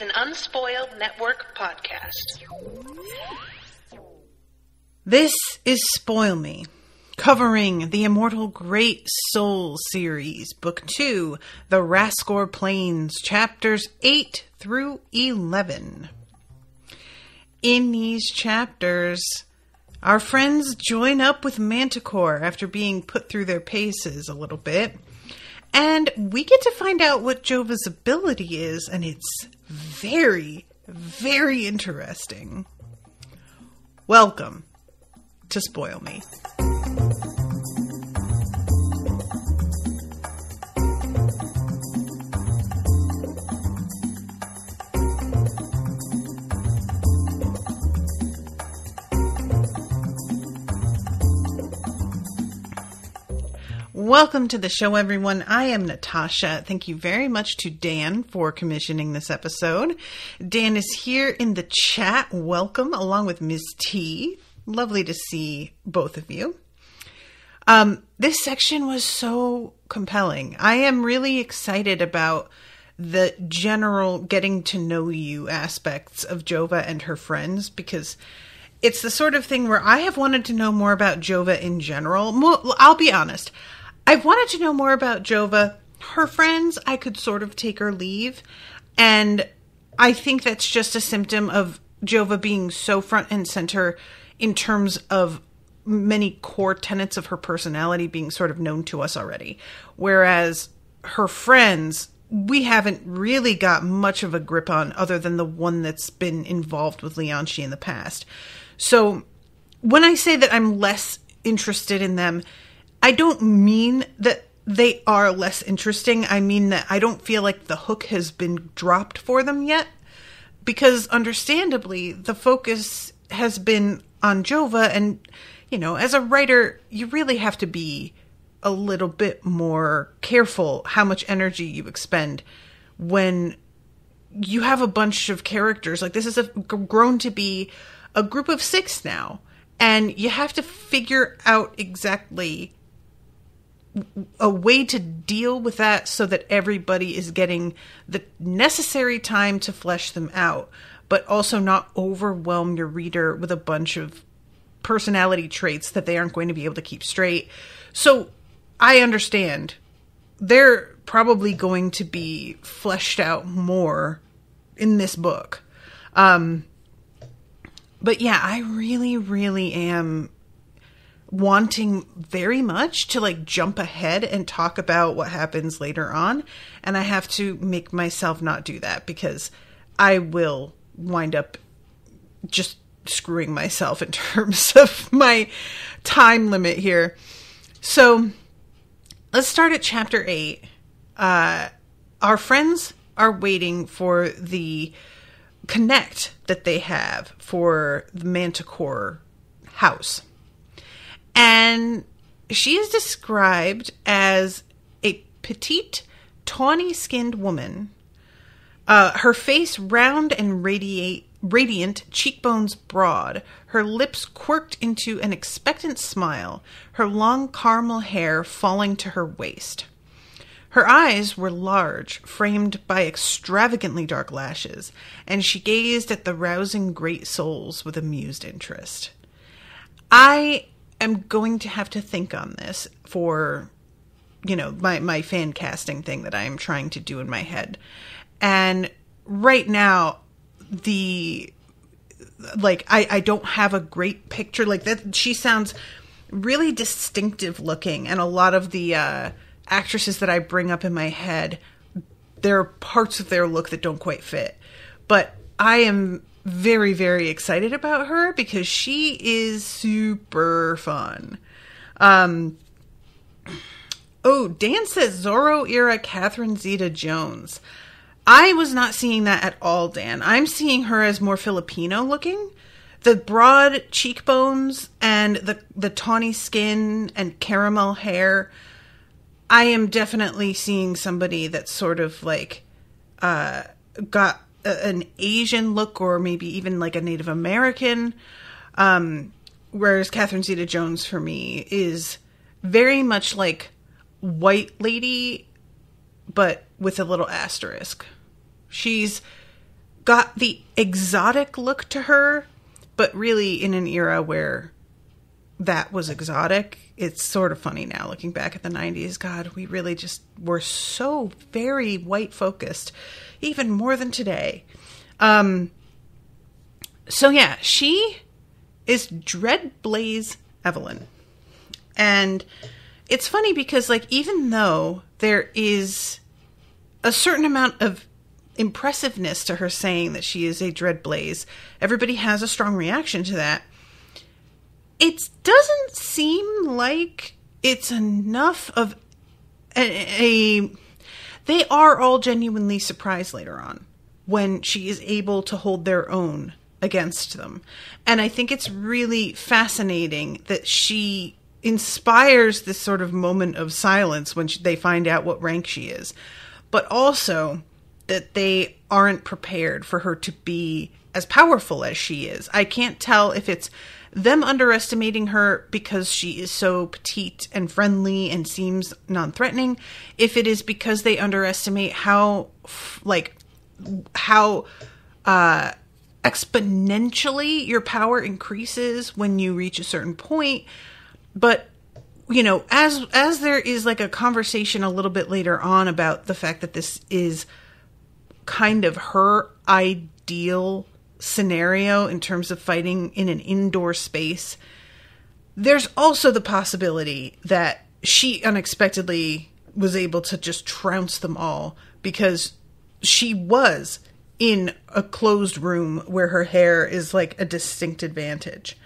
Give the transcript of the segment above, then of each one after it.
is an Unspoiled Network podcast. This is Spoil Me, covering the Immortal Great Soul series, Book 2, The Rascor Plains, chapters 8 through 11. In these chapters, our friends join up with Manticore after being put through their paces a little bit, and we get to find out what Jova's ability is, and it's very, very interesting. Welcome to Spoil Me. Welcome to the show, everyone. I am Natasha. Thank you very much to Dan for commissioning this episode. Dan is here in the chat. Welcome, along with Ms. T. Lovely to see both of you. This section was so compelling. I am really excited about the general getting to know you aspects of Jova and her friends, because it's the sort of thing where I have wanted to know more about Jova in general. I'll be honest. I've wanted to know more about Jova. Her friends, I could sort of take or leave. And I think that's just a symptom of Jova being so front and center in terms of many core tenets of her personality being sort of known to us already. Whereas her friends, we haven't really got much of a grip on other than the one that's been involved with willlsee in the past. So when I say that I'm less interested in them, I don't mean that they are less interesting. I mean that I don't feel like the hook has been dropped for them yet. Because understandably, the focus has been on Jova. And, you know, as a writer, you really have to be a little bit more careful how much energy you expend when you have a bunch of characters. Like, this is grown to be a group of 6 now. And you have to figure out exactly a way to deal with that so that everybody is getting the necessary time to flesh them out, but also not overwhelm your reader with a bunch of personality traits that they aren't going to be able to keep straight. So I understand they're probably going to be fleshed out more in this book. But yeah, I really, really am wanting very much to like jump ahead and talk about what happens later on. And I have to make myself not do that because I will wind up just screwing myself in terms of my time limit here. So let's start at chapter 8. Our friends are waiting for the connect that they have for the Manticore house. And she is described as a petite, tawny-skinned woman. Her face round and radiant, cheekbones broad, her lips quirked into an expectant smile, her long caramel hair falling to her waist. Her eyes were large, framed by extravagantly dark lashes, and she gazed at the rousing great souls with amused interest. I am going to have to think on this for, you know, my fan casting thing that I am trying to do in my head. And right now, I don't have a great picture like that. She sounds really distinctive looking, and a lot of the actresses that I bring up in my head, there are parts of their look that don't quite fit. But I am very, very excited about her because she is super fun. Dan says Zorro era Catherine Zeta-Jones. I was not seeing that at all, Dan. I'm seeing her as more Filipino looking. The broad cheekbones and the tawny skin and caramel hair. I am definitely seeing somebody that's sort of like got an Asian look, or maybe even like a Native American. Whereas Catherine Zeta-Jones for me is very much like white lady, but with a little asterisk. She's got the exotic look to her, but really in an era where that was exotic. It's sort of funny now looking back at the 90s. God, we really just were so very white focused, even more than today. So yeah, she is Dreadblaze Evelyn. And it's funny because, like, even though there is a certain amount of impressiveness to her saying that she is a Dreadblaze, everybody has a strong reaction to that. It doesn't seem like it's enough of they are all genuinely surprised later on when she is able to hold their own against them. And I think it's really fascinating that she inspires this sort of moment of silence when they find out what rank she is, but also that they aren't prepared for her to be as powerful as she is. I can't tell if it's them underestimating her because she is so petite and friendly and seems non-threatening, if it is because they underestimate how exponentially your power increases when you reach a certain point. But, you know, as there is like a conversation a little bit later on about the fact that this is kind of her ideal scenario in terms of fighting in an indoor space, there's also the possibility that she unexpectedly was able to just trounce them all because she was in a closed room where her hair is like a distinct advantage.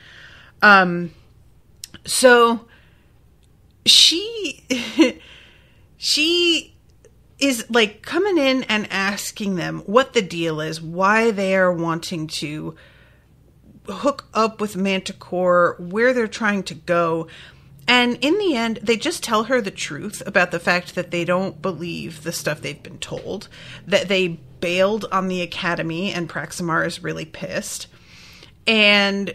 So she is like coming in and asking them what the deal is, why they are wanting to hook up with Manticore, where they're trying to go. And in the end, they just tell her the truth about the fact that they don't believe the stuff they've been told, that they bailed on the academy and Praximar is really pissed. And,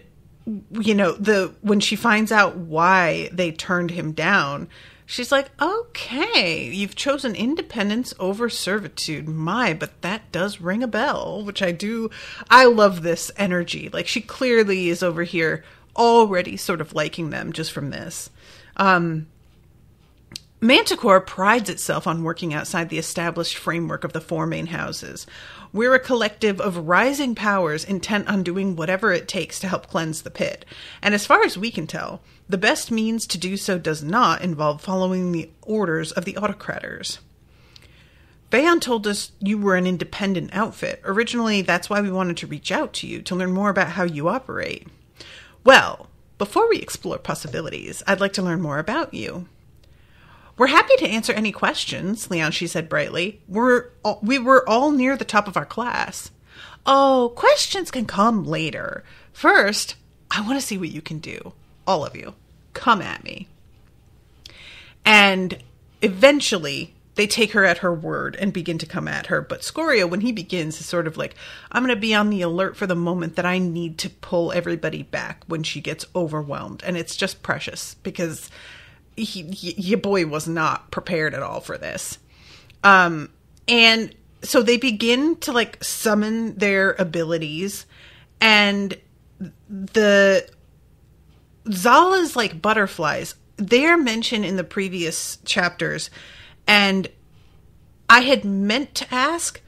you know, when she finds out why they turned him down, she's like, okay, you've chosen independence over servitude. But that does ring a bell, which I do. I love this energy. Like, she clearly is over here already sort of liking them just from this. Manticore prides itself on working outside the established framework of the four main houses. We're a collective of rising powers intent on doing whatever it takes to help cleanse the pit. And as far as we can tell, the best means to do so does not involve following the orders of the autocrators. Bayon told us you were an independent outfit. Originally, that's why we wanted to reach out to you, to learn more about how you operate. Well, before we explore possibilities, I'd like to learn more about you. We're happy to answer any questions, Lianshi said brightly. We were all near the top of our class. Oh, questions can come later. First, I want to see what you can do. All of you. Come at me. And eventually, they take her at her word and begin to come at her. But Scorio, when he begins, is sort of like, I'm going to be on the alert for the moment that I need to pull everybody back when she gets overwhelmed. And it's just precious because your boy was not prepared at all for this. And so they begin to like summon their abilities, and the Zala's like butterflies, they're mentioned in the previous chapters. And I had meant to ask,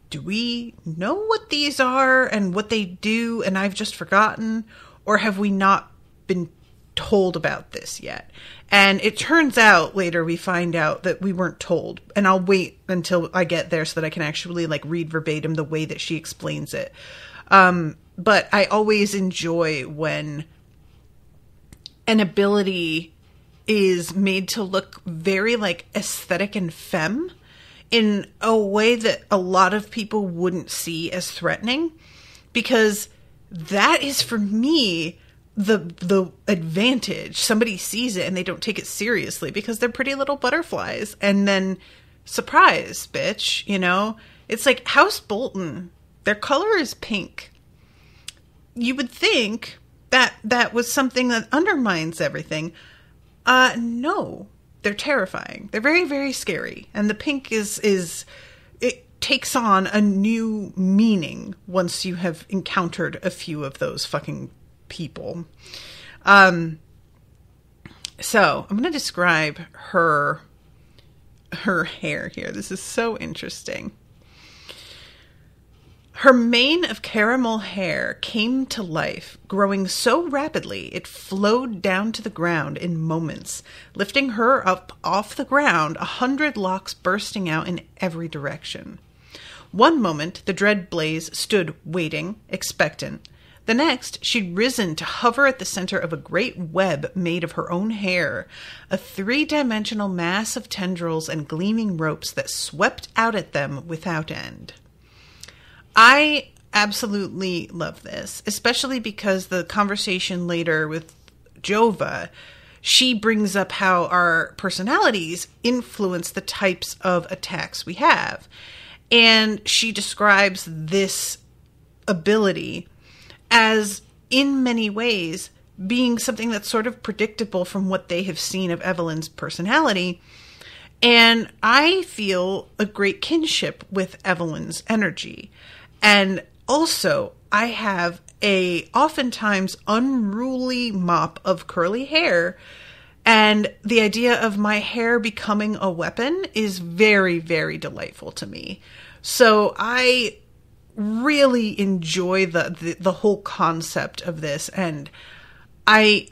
do we know what these are and what they do and I've just forgotten? Or have we not been told about this yet? And it turns out later we find out that we weren't told. And I'll wait until I get there so that I can actually like read verbatim the way that she explains it. But I always enjoy when an ability is made to look very like aesthetic and femme in a way that a lot of people wouldn't see as threatening, because that is for me the advantage. Somebody sees it and they don't take it seriously because they're pretty little butterflies, and then surprise, bitch, you know? It's like House Bolton, their color is pink. You would think that was something that undermines everything. No, they're terrifying. They're very, very scary. And the pink is takes on a new meaning once you have encountered a few of those fucking people. So I'm going to describe her hair here. This is so interesting. Her mane of caramel hair came to life, growing so rapidly it flowed down to the ground in moments, lifting her up off the ground, 100 locks bursting out in every direction. One moment, the dread Blaze stood waiting, expectant. The next, she'd risen to hover at the center of a great web made of her own hair, a 3-dimensional mass of tendrils and gleaming ropes that swept out at them without end. I absolutely love this, especially because the conversation later with Jova, she brings up how our personalities influence the types of attacks we have. And she describes this ability as, in many ways, being something that's sort of predictable from what they have seen of Evelyn's personality. And I feel a great kinship with Evelyn's energy. And also, I have a oftentimes unruly mop of curly hair, and the idea of my hair becoming a weapon is very, very delightful to me. So I really enjoy the whole concept of this, and I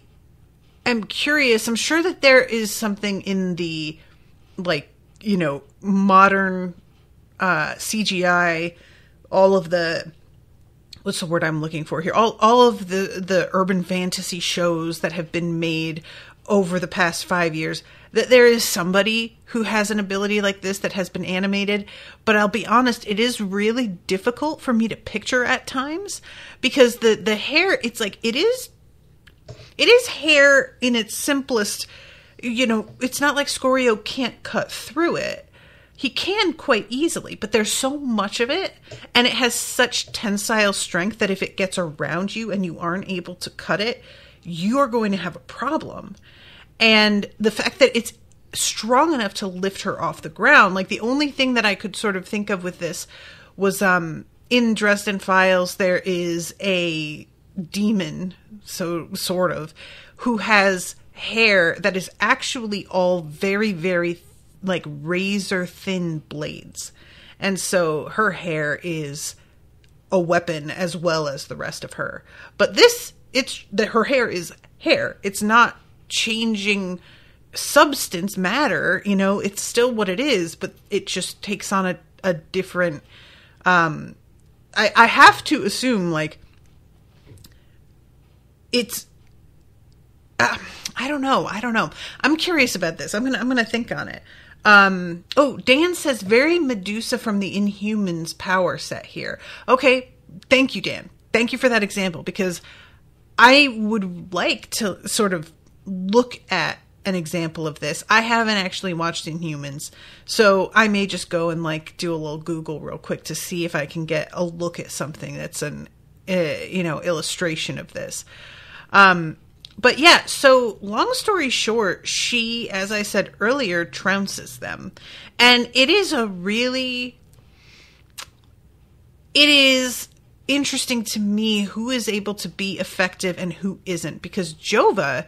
am curious. I'm sure that there is something in the, modern CGI, all of the, what's the word I'm looking for here? All of the urban fantasy shows that have been made over the past 5 years, that there is somebody who has an ability like this that has been animated. But I'll be honest, it is really difficult for me to picture at times, because the hair, it's like, it is hair in its simplest, it's not like Scorio can't cut through it. He can quite easily, but there's so much of it, and it has such tensile strength that if it gets around you and you aren't able to cut it, you're going to have a problem. And the fact that it's strong enough to lift her off the ground, like, the only thing that I could sort of think of with this was in Dresden Files, there is a demon, so sort of, who has hair that is actually all very, very like razor thin blades. And so her hair is a weapon as well as the rest of her. But this, it's that her hair is hair. It's not changing substance, matter, it's still what it is, but it just takes on a different, I have to assume, like, it's, I don't know. I'm curious about this. I'm gonna think on it. Dan says very Medusa from the Inhumans power set here. Okay, thank you, Dan. Thank you for that example, because I would like to sort of look at an example of this. I haven't actually watched Inhumans, so I may just go and do a little Google real quick to see if I can get a look at something that's an illustration of this. But yeah, so long story short, she, as I said earlier, trounces them. And it is interesting to me who is able to be effective and who isn't, because Jova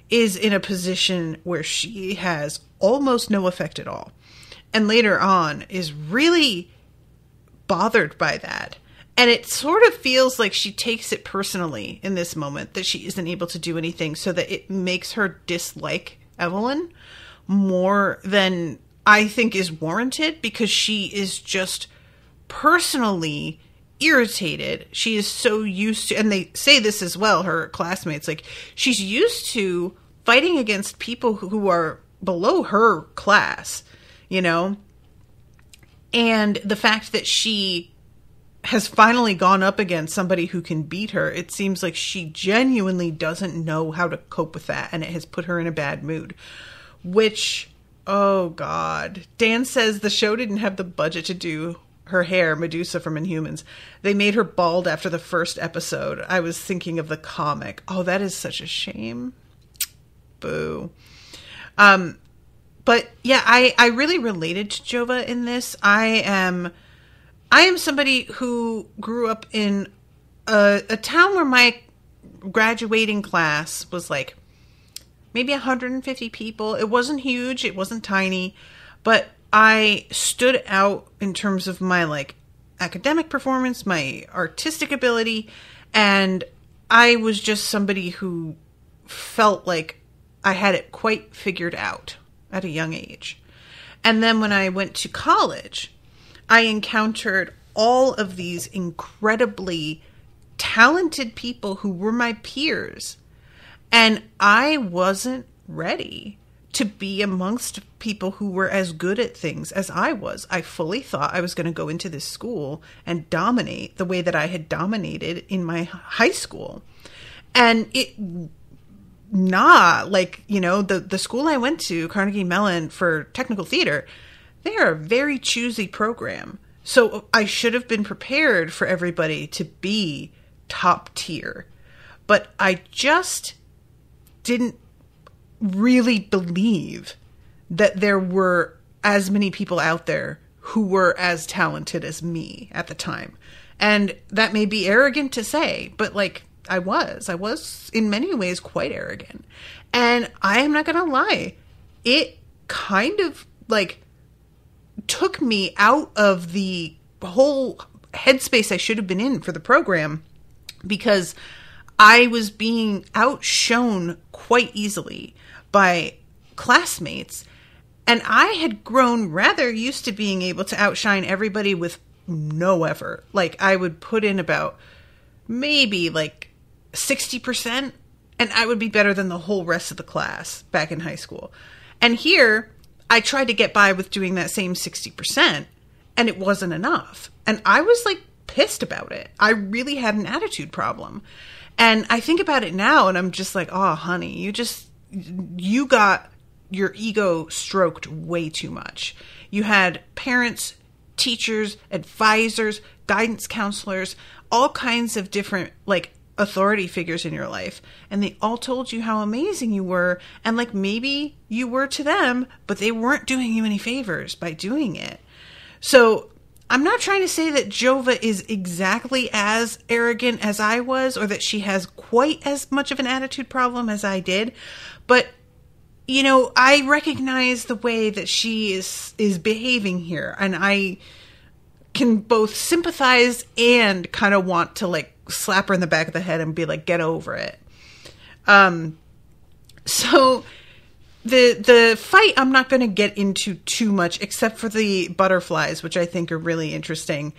is in a position where she has almost no effect at all. And later on is really bothered by that. And it sort of feels like she takes it personally in this moment that she isn't able to do anything, so that it makes her dislike Evelyn more than I think is warranted, because she is just personally irritated. She is so used to, and they say this as well, her classmates, like, she's used to fighting against people who are below her class, and the fact that she has finally gone up against somebody who can beat her, it seems like she genuinely doesn't know how to cope with that, and it has put her in a bad mood. Which, oh God. Dan says the show didn't have the budget to do her hair, Medusa from Inhumans. They made her bald after the first episode. I was thinking of the comic. Oh, that is such a shame. Boo. But yeah, I really related to Jova in this. I am I am somebody who grew up in a town where my graduating class was like maybe 150 people. It wasn't huge. It wasn't tiny, but I stood out in terms of my like academic performance, my artistic ability, and I was just somebody who felt like I had it quite figured out at a young age. And then when I went to college, I encountered all of these incredibly talented people who were my peers. And I wasn't ready to be amongst people who were as good at things as I was. I fully thought I was going to go into this school and dominate the way that I had dominated in my high school. And the school I went to, Carnegie Mellon, for technical theater, they are a very choosy program. So I should have been prepared for everybody to be top tier. But I just didn't really believe that there were as many people out there who were as talented as me at the time. And that may be arrogant to say, but like I was in many ways quite arrogant. And I am not going to lie. It kind of like took me out of the whole headspace I should have been in for the program, because I was being outshone quite easily by classmates. And I had grown rather used to being able to outshine everybody with no effort. Like I would put in about maybe like 60%, and I would be better than the whole rest of the class back in high school. And here I tried to get by with doing that same 60%, and it wasn't enough. And I was like pissed about it. I really had an attitude problem. And I think about it now and I'm just like, oh, honey, you got your ego stroked way too much. You had parents, teachers, advisors, guidance counselors, all kinds of different like authority figures in your life. And they all told you how amazing you were. And like maybe you were to them, but they weren't doing you any favors by doing it. So I'm not trying to say that Jova is exactly as arrogant as I was, or that she has quite as much of an attitude problem as I did. But, you know, I recognize the way that she is behaving here. And I can both sympathize and kind of want to like slap her in the back of the head and be like, get over it. So the fight I'm not going to get into too much, except for the butterflies, which I think are really interesting.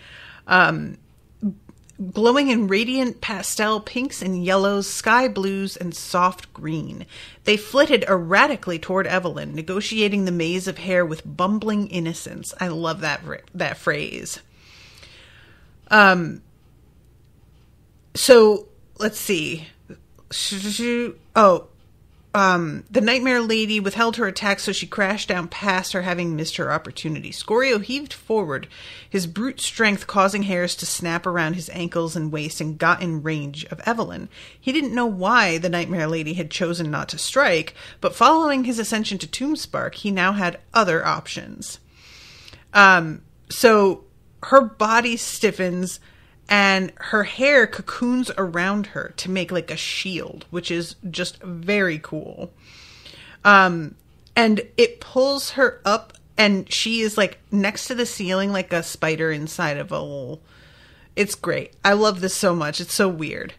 Glowing in radiant pastel pinks and yellows, sky blues, and soft green. They flitted erratically toward Evelyn, negotiating the maze of hair with bumbling innocence. I love that phrase. So let's see. The nightmare lady withheld her attack, so she crashed down past her, having missed her opportunity. Scorio heaved forward, his brute strength causing hairs to snap around his ankles and waist, and got in range of Evelyn. He didn't know why the nightmare lady had chosen not to strike, but following his ascension to Tombspark, he now had other options. So her body stiffens, and her hair cocoons around her to make like a shield, which is just very cool. And it pulls her up, and she is like next to the ceiling like a spider inside of a little... It's great. I love this so much. It's so weird.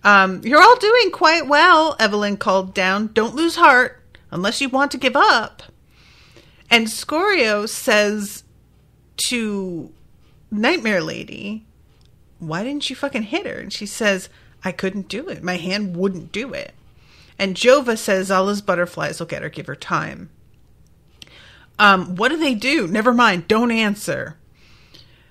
You're all doing quite well, Evelyn called down. Don't lose heart unless you want to give up. And Scorio says to Nightmare Lady, why didn't you fucking hit her? And she says, I couldn't do it. My hand wouldn't do it. And Jova says Zala's butterflies will get her, give her time. What do? Never mind. Don't answer.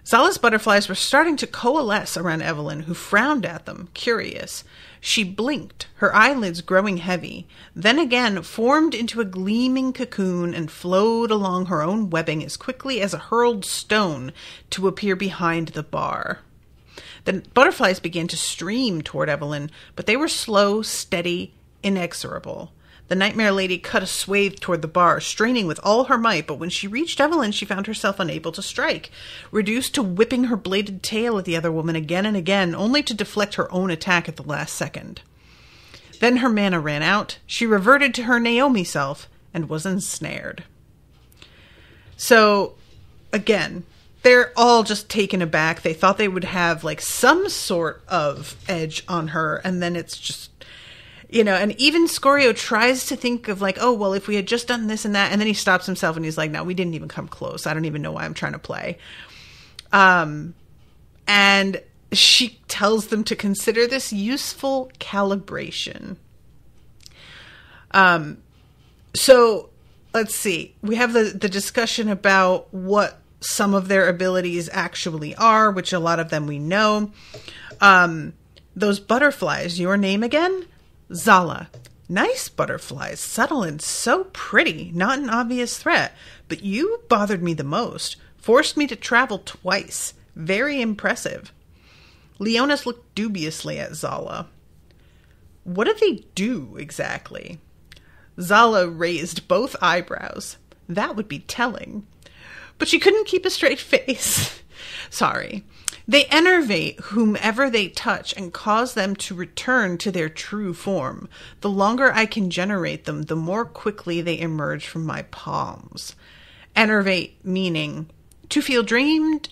Zala's butterflies were starting to coalesce around Evelyn, who frowned at them, curious. She blinked, her eyelids growing heavy, then again formed into a gleaming cocoon and flowed along her own webbing as quickly as a hurled stone to appear behind the bar. The butterflies began to stream toward Evelyn, but they were slow, steady, inexorable. The nightmare lady cut a swathe toward the bar, straining with all her might, but when she reached Evelyn, she found herself unable to strike, reduced to whipping her bladed tail at the other woman again and again, only to deflect her own attack at the last second. Then her mana ran out, she reverted to her Naomi self, and was ensnared. So, again, they're all just taken aback. They thought they would have, like, some sort of edge on her, and then it's just, you know, and even Scorio tries to think of, like, oh, well, if we had just done this and that, and then he stops himself and he's like, no, we didn't even come close. I don't even know why I'm trying to play. And she tells them to consider this useful calibration. So let's see. We have the discussion about what some of their abilities actually are, which a lot of them we know. Those butterflies, your name again? Zala. Nice butterflies, subtle and so pretty, not an obvious threat. But you bothered me the most. Forced me to travel twice. Very impressive. Leonis looked dubiously at Zala. What do they do exactly? Zala raised both eyebrows. That would be telling. But she couldn't keep a straight face. Sorry. They enervate whomever they touch and cause them to return to their true form. The longer I can generate them, the more quickly they emerge from my palms. Enervate meaning to feel drained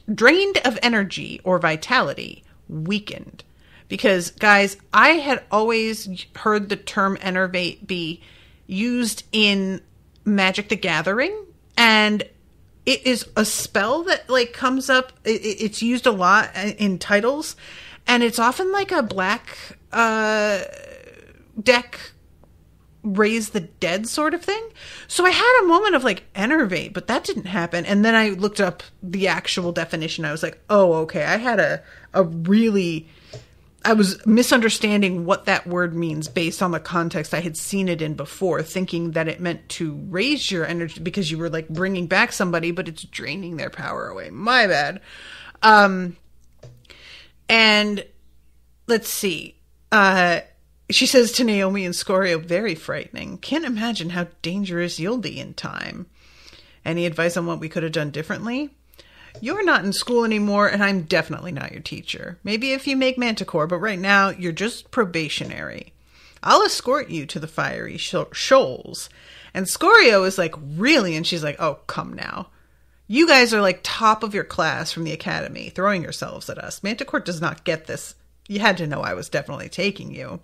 of energy or vitality, weakened. Because, guys, I had always heard the term enervate be used in Magic the Gathering, and it is a spell that, like, comes up. It's used a lot in titles, and it's often like a black deck raise the dead sort of thing. So I had a moment of, like, enervate, but that didn't happen. And then I looked up the actual definition. I was like, oh, okay. I had I was misunderstanding what that word means based on the context I had seen it in before, thinking that it meant to raise your energy because you were, like, bringing back somebody, but it's draining their power away. My bad. And let's see. She says to Naomi and Scorio, very frightening. Can't imagine how dangerous you'll be in time. Any advice on what we could have done differently? You're not in school anymore, and I'm definitely not your teacher. Maybe if you make Manticore, but right now, you're just probationary. I'll escort you to the fiery shoals. And Scorio is like, really? And she's like, oh, come now. You guys are like top of your class from the academy, throwing yourselves at us. Manticore does not get this. You had to know I was definitely taking you.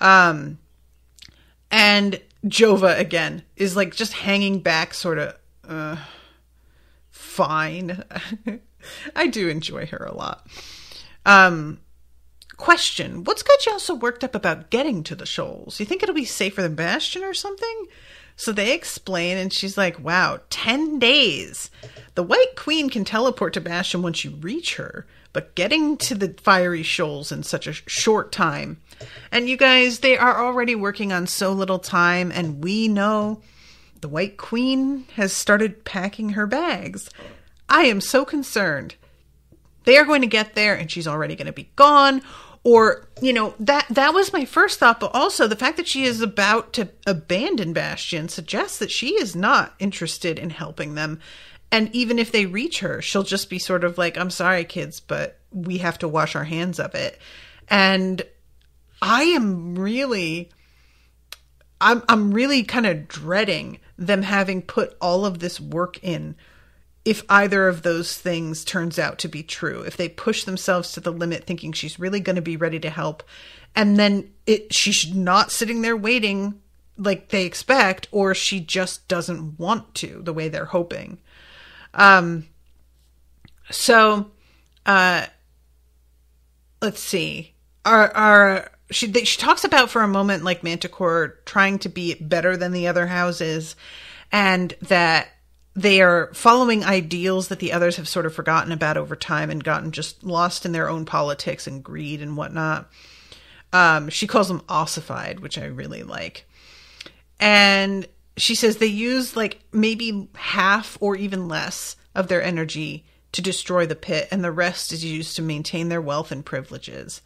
And Jova, again, is like just hanging back, sort of, fine. I do enjoy her a lot. Question. What's got you all so worked up about getting to the shoals? You think it'll be safer than Bastion or something? So they explain, and she's like, wow, 10 days. The White Queen can teleport to Bastion once you reach her, but getting to the fiery shoals in such a short time. And you guys, they are already working on so little time, and we know the White Queen has started packing her bags. I am so concerned. They are going to get there and she's already going to be gone. Or, you know, that was my first thought. But also the fact that she is about to abandon Bastion suggests that she is not interested in helping them. And even if they reach her, she'll just be sort of like, I'm sorry, kids, but we have to wash our hands of it. And I'm really kind of dreading them having put all of this work in if either of those things turns out to be true. If they push themselves to the limit thinking she's really going to be ready to help, and then she's not sitting there waiting like they expect, or she just doesn't want to the way they're hoping. So let's see. She talks about for a moment, like, Manticore trying to be better than the other houses, and that they are following ideals that the others have sort of forgotten about over time and gotten just lost in their own politics and greed and whatnot. She calls them ossified, which I really like. And she says they use, like, maybe half or even less of their energy to destroy the pit, and the rest is used to maintain their wealth and privileges.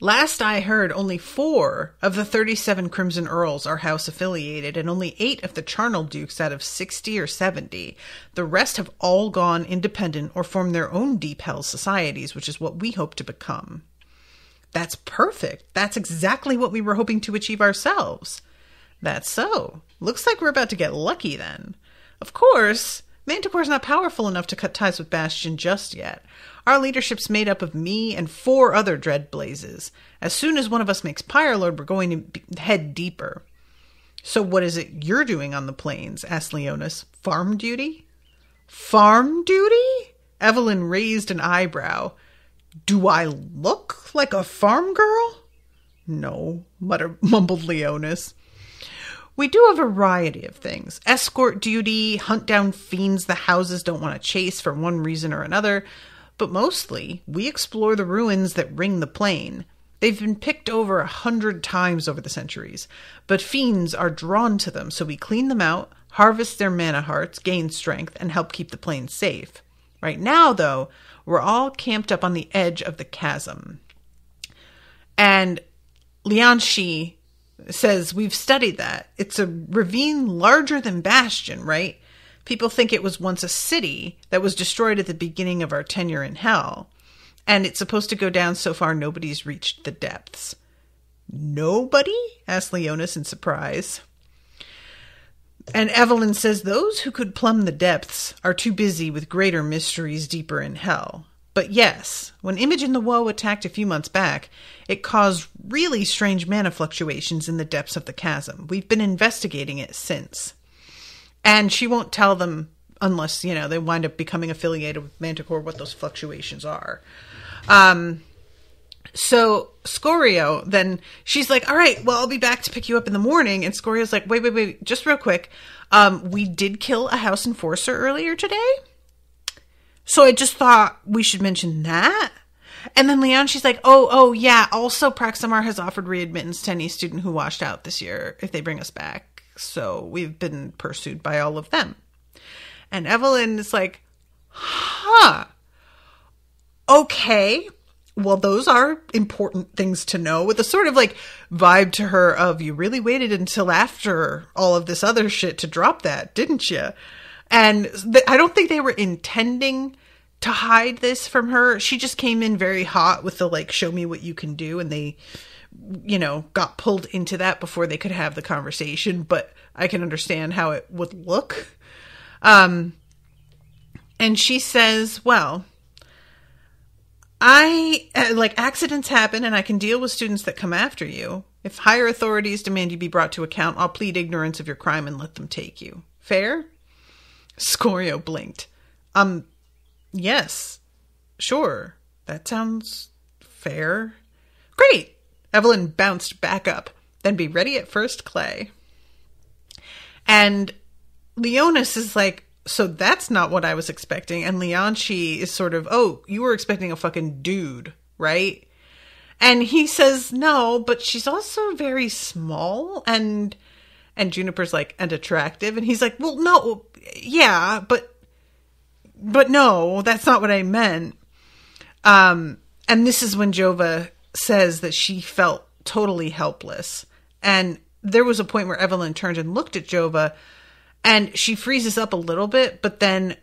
Last I heard, only 4 of the 37 Crimson Earls are house affiliated, and only 8 of the Charnel Dukes out of 60 or 70. The rest have all gone independent or formed their own Deep Hell societies, which is what we hope to become. That's perfect. That's exactly what we were hoping to achieve ourselves. That's so. Looks like we're about to get lucky then. Of course, Manticore's not powerful enough to cut ties with Bastion just yet. Our leadership's made up of me and 4 other Dreadblazes. As soon as one of us makes Pyrelord, we're going to head deeper. So what is it you're doing on the plains? Asked Leonis. Farm duty? Farm duty? Evelyn raised an eyebrow. Do I look like a farm girl? No, mumbled Leonis. We do a variety of things. Escort duty, hunt down fiends the houses don't want to chase for one reason or another. But mostly, we explore the ruins that ring the plain. They've been picked over 100 times over the centuries, but fiends are drawn to them, so we clean them out, harvest their mana hearts, gain strength, and help keep the plain safe. Right now, though, we're all camped up on the edge of the chasm. And Lianshi says, we've studied that. It's a ravine larger than Bastion, right? People think it was once a city that was destroyed at the beginning of our tenure in Hell. And it's supposed to go down so far nobody's reached the depths. Nobody? Asked Leonis in surprise. And Evelyn says those who could plumb the depths are too busy with greater mysteries deeper in Hell. But yes, when Imogen the Woe attacked a few months back, it caused really strange mana fluctuations in the depths of the chasm. We've been investigating it since. And she won't tell them unless, they wind up becoming affiliated with Manticore what those fluctuations are. So Scorio, then she's like, all right, well, I'll be back to pick you up in the morning. And Scorio's like, wait, just real quick. We did kill a house enforcer earlier today. So I just thought we should mention that. And then Leon, she's like, oh, yeah. Also, Praximar has offered readmittance to any student who washed out this year if they bring us back. So we've been pursued by all of them. And Evelyn is like, okay. Well, those are important things to know, with a sort of like vibe to her of, you really waited until after all of this other shit to drop that, didn't you? And I don't think they were intending to hide this from her. She just came in very hot with the like, show me what you can do. And they, got pulled into that before they could have the conversation, but I can understand how it would look. And she says, well, accidents happen and I can deal with students that come after you. If higher authorities demand you be brought to account, I'll plead ignorance of your crime and let them take you. Fair? Scorio blinked. Yes, sure. That sounds fair. Great. Evelyn bounced back up. Then be ready at first, Clay. And Leonis is like, so that's not what I was expecting. And Lianshi is sort of, oh, you were expecting a fucking dude, right? And he says, no, but she's also very small. And Juniper's like, and attractive. And he's like, well, no, yeah, but no, that's not what I meant. And this is when Jova says that she felt totally helpless. And there was a point where Evelyn turned and looked at Jova, and she freezes up a little bit, but then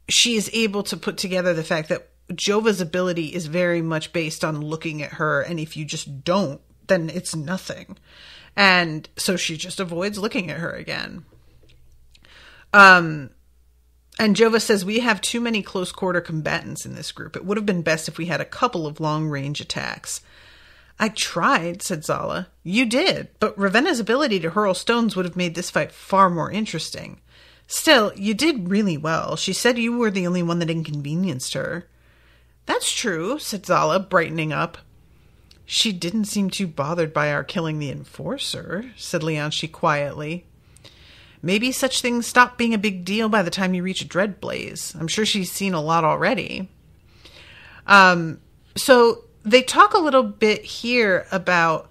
she is able to put together the fact that Jova's ability is very much based on looking at her, and if you just don't, then it's nothing. And so she just avoids looking at her again. And Jova says, we have too many close quarter combatants in this group. It would have been best if we had a couple of long range attacks. I tried, said Zala. You did, but Ravenna's ability to hurl stones would have made this fight far more interesting. Still, you did really well. She said you were the only one that inconvenienced her. That's true, said Zala, brightening up. She didn't seem too bothered by our killing the enforcer, said Lianshi quietly. Maybe such things stop being a big deal by the time you reach a Dreadblaze. I'm sure she's seen a lot already. So they talk a little bit here about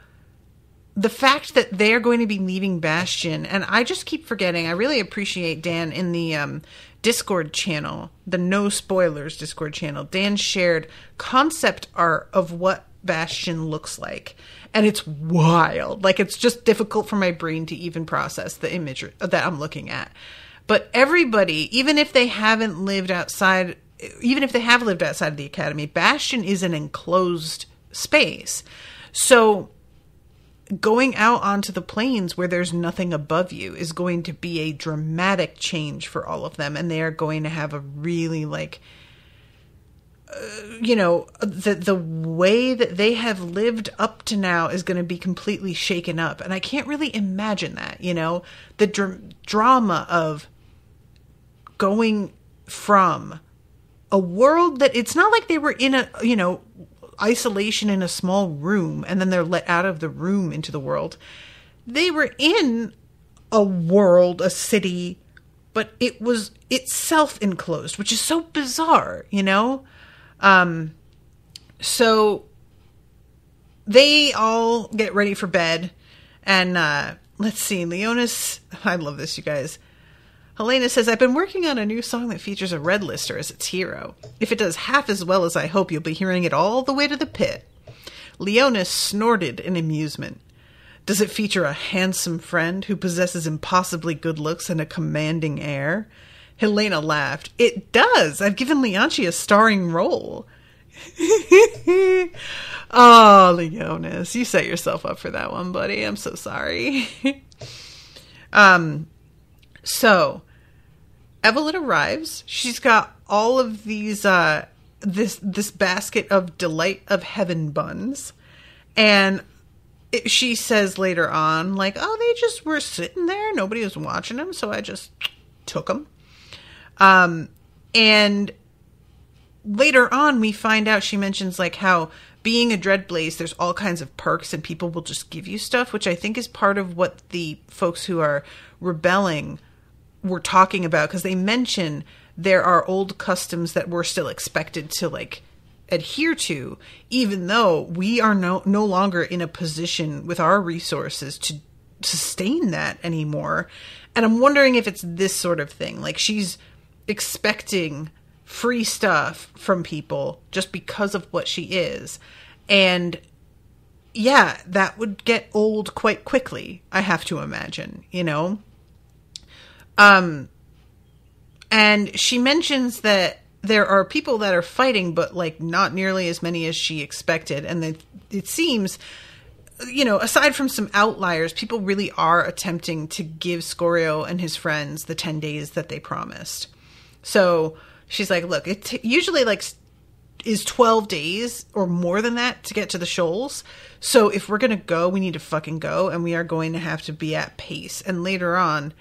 the fact that they're going to be leaving Bastion. And I just keep forgetting. I really appreciate Dan in the Discord channel, the No Spoilers Discord channel. Dan shared concept art of what Bastion looks like. And it's wild. Like, it's just difficult for my brain to even process the image that I'm looking at. But everybody, even if they have lived outside of the academy, Bastion is an enclosed space. So going out onto the plains where there's nothing above you is going to be a dramatic change for all of them. And they are going to have a really, like, the way that they have lived up to now is going to be completely shaken up. And I can't really imagine that, the drama of going from a world that it's not like they were in isolation in a small room and then they're let out of the room into the world. They were in a world, a city, but it was itself enclosed, which is so bizarre, So they all get ready for bed, and let's see, Leonis, I love this, you guys. Helena says, I've been working on a new song that features a red lister as its hero. If it does half as well as I hope, you'll be hearing it all the way to the pit. Leonis snorted in amusement. Does it feature a handsome friend who possesses impossibly good looks and a commanding air? Helena laughed. It does. I've given Leonci a starring role. Oh, Leonis, you set yourself up for that one, buddy. I'm so sorry. So Evelyn arrives. She's got all of these, this basket of delight of heaven buns. And she says later on, like, oh, they just were sitting there. Nobody was watching them. So I just took them. And later on, we find out, she mentions like how being a Dreadblaze, there's all kinds of perks and people will just give you stuff, which I think is part of what the folks who are rebelling were talking about, because they mention there are old customs that we're still expected to like adhere to, even though we are no longer in a position with our resources to sustain that anymore. And I'm wondering if it's this sort of thing, like she's expecting free stuff from people just because of what she is. And yeah, that would get old quite quickly, I have to imagine, And she mentions that there are people that are fighting, but like not nearly as many as she expected. And it seems, aside from some outliers, people really are attempting to give Scorio and his friends the 10 days that they promised. So she's like, look, it usually like is 12 days or more than that to get to the shoals. So if we're going to go, we need to fucking go, and we are going to have to be at pace. And later on,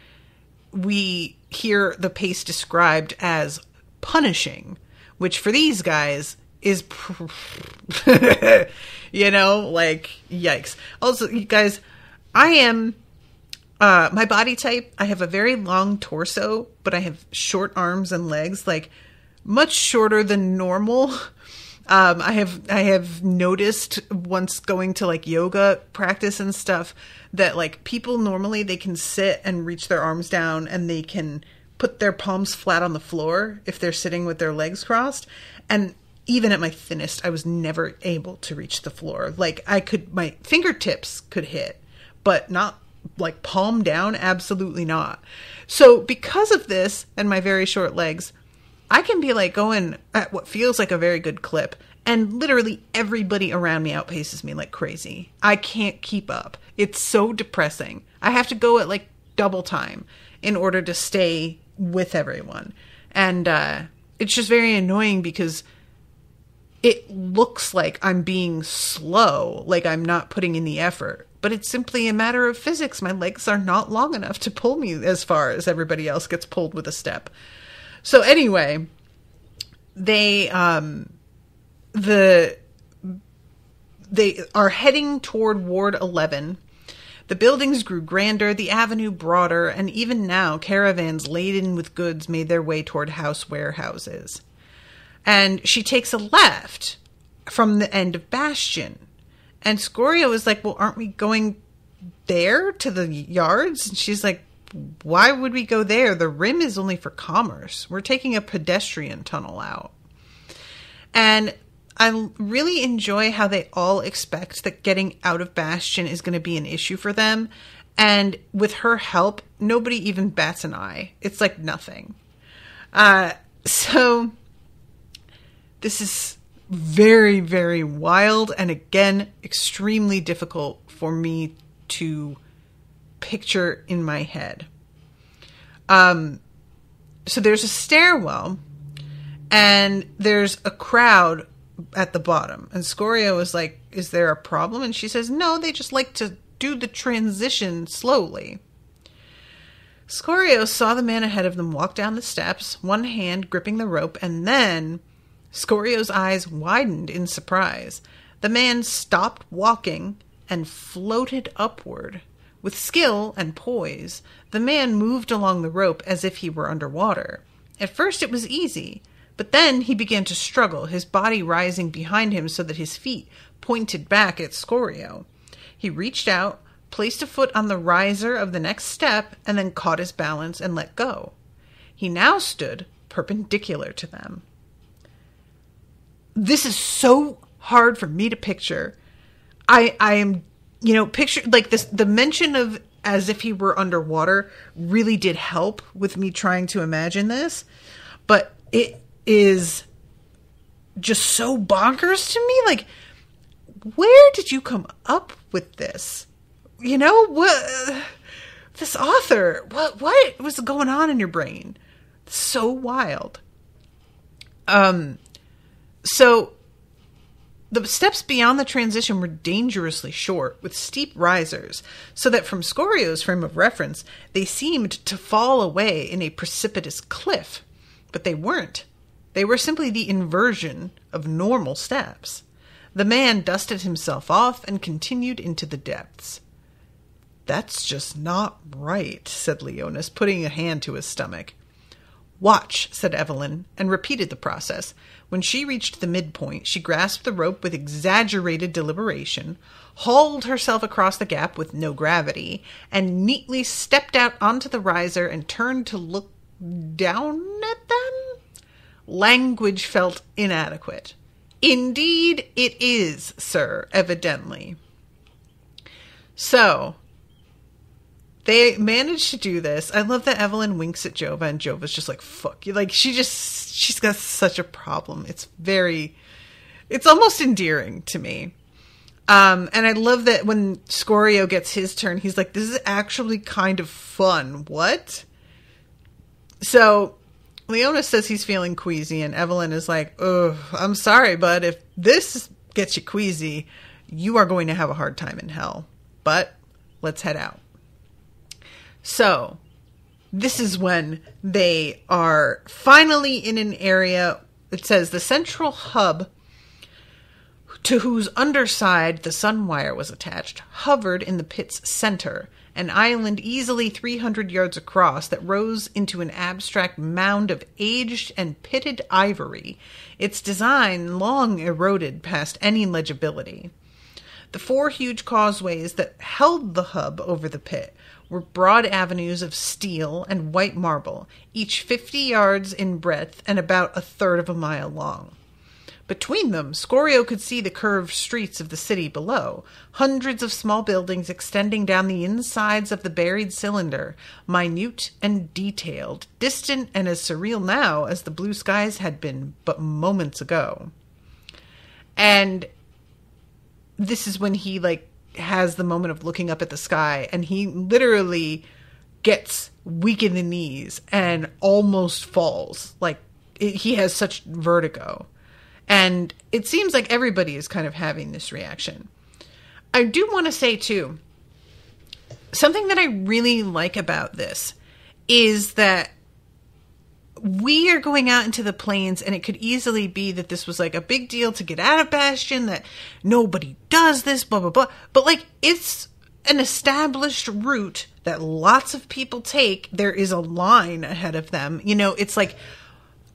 we hear the pace described as punishing, which for these guys is, like, yikes. Also, you guys, I am, my body type, I have a very long torso, but I have short arms and legs, like much shorter than normal. I have noticed once going to like yoga practice and stuff that like people normally they can sit and reach their arms down and they can put their palms flat on the floor if they're sitting with their legs crossed. And even at my thinnest, I was never able to reach the floor. Like my fingertips could hit, but not like palm down. Absolutely not. So because of this and my very short legs, I can be like going at what feels like a very good clip, and literally everybody around me outpaces me like crazy. I can't keep up. It's so depressing. I have to go at like double time in order to stay with everyone. And it's just very annoying because it looks like I'm being slow, like I'm not putting in the effort. But it's simply a matter of physics. My legs are not long enough to pull me as far as everybody else gets pulled with a step. So anyway, they are heading toward Ward 11. The buildings grew grander, the avenue broader, and even now caravans laden with goods made their way toward house warehouses. And she takes a left from the end of Bastion. And Scorio is like, well, aren't we going there to the yards? And she's like, why would we go there? The rim is only for commerce. We're taking a pedestrian tunnel out. And I really enjoy how they all expect that getting out of Bastion is going to be an issue for them. And with her help, nobody even bats an eye. It's like nothing. So this is very, very wild. And again, extremely difficult for me to picture in my head. So there's a stairwell and there's a crowd at the bottom. And Scorio is like, is there a problem? And she says, no, they just like to do the transition slowly. Scorio saw the man ahead of them walk down the steps, one hand gripping the rope, and then Scorio's eyes widened in surprise. The man stopped walking and floated upward. With skill and poise, the man moved along the rope as if he were underwater. At first it was easy, but then he began to struggle, his body rising behind him so that his feet pointed back at Scorio. He reached out, placed a foot on the riser of the next step, and then caught his balance and let go. He now stood perpendicular to them. This is so hard for me to picture. I am, picture like this. The mention of as if he were underwater really did help with me trying to imagine this, but it is just so bonkers to me. Like, where did you come up with this? What this author, what was going on in your brain? So wild. So the steps beyond the transition were dangerously short, with steep risers, so that from Scorio's frame of reference, they seemed to fall away in a precipitous cliff. But they weren't. They were simply the inversion of normal steps. The man dusted himself off and continued into the depths. That's just not right, said Leonis, putting a hand to his stomach. Watch, said Evelyn, and repeated the process. When she reached the midpoint, she grasped the rope with exaggerated deliberation, hauled herself across the gap with no gravity, and neatly stepped out onto the riser and turned to look down at them? Language felt inadequate. Indeed it is, sir, evidently. So they managed to do this. I love that Evelyn winks at Jova, and Jova's just like, fuck you. Like, she's got such a problem. It's almost endearing to me. And I love that when Scorio gets his turn, he's like, this is actually kind of fun. What? So Leonis says he's feeling queasy, and Evelyn is like, oh, I'm sorry, but if this gets you queasy, you are going to have a hard time in hell. But let's head out. So this is when they are finally in an area. It says the central hub, to whose underside the sun wire was attached, hovered in the pit's center, an island easily 300 yards across that rose into an abstract mound of aged and pitted ivory, its design long eroded past any legibility. The 4 huge causeways that held the hub over the pit were broad avenues of steel and white marble, each 50 yards in breadth and about a third of a mile long. Between them, Scorio could see the curved streets of the city below, hundreds of small buildings extending down the insides of the buried cylinder, minute and detailed, distant and as surreal now as the blue skies had been but moments ago. And this is when he, has the moment of looking up at the sky, and he literally gets weak in the knees and almost falls. He has such vertigo. And it seems like everybody is kind of having this reaction. I do want to say, too, something that I really like about this is that we are going out into the plains, and it could easily be that this was a big deal to get out of Bastion, that nobody does this, blah, blah, blah. But it's an established route that lots of people take. There is a line ahead of them.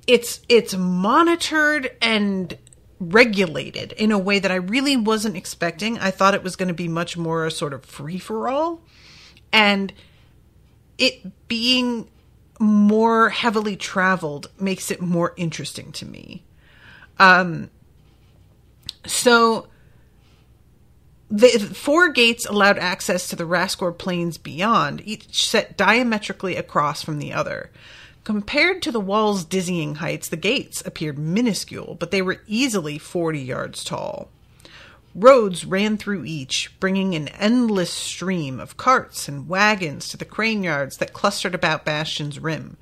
It's monitored and regulated in a way that I really wasn't expecting. I thought it was going to be much more a sort of free-for-all. And it being more heavily traveled makes it more interesting to me. So the 4 gates allowed access to the Rascor plains beyond, each set diametrically across from the other. Compared to the wall's dizzying heights, the gates appeared minuscule, but they were easily 40 yards tall. Roads ran through each, bringing an endless stream of carts and wagons to the crane yards that clustered about Bastion's rim.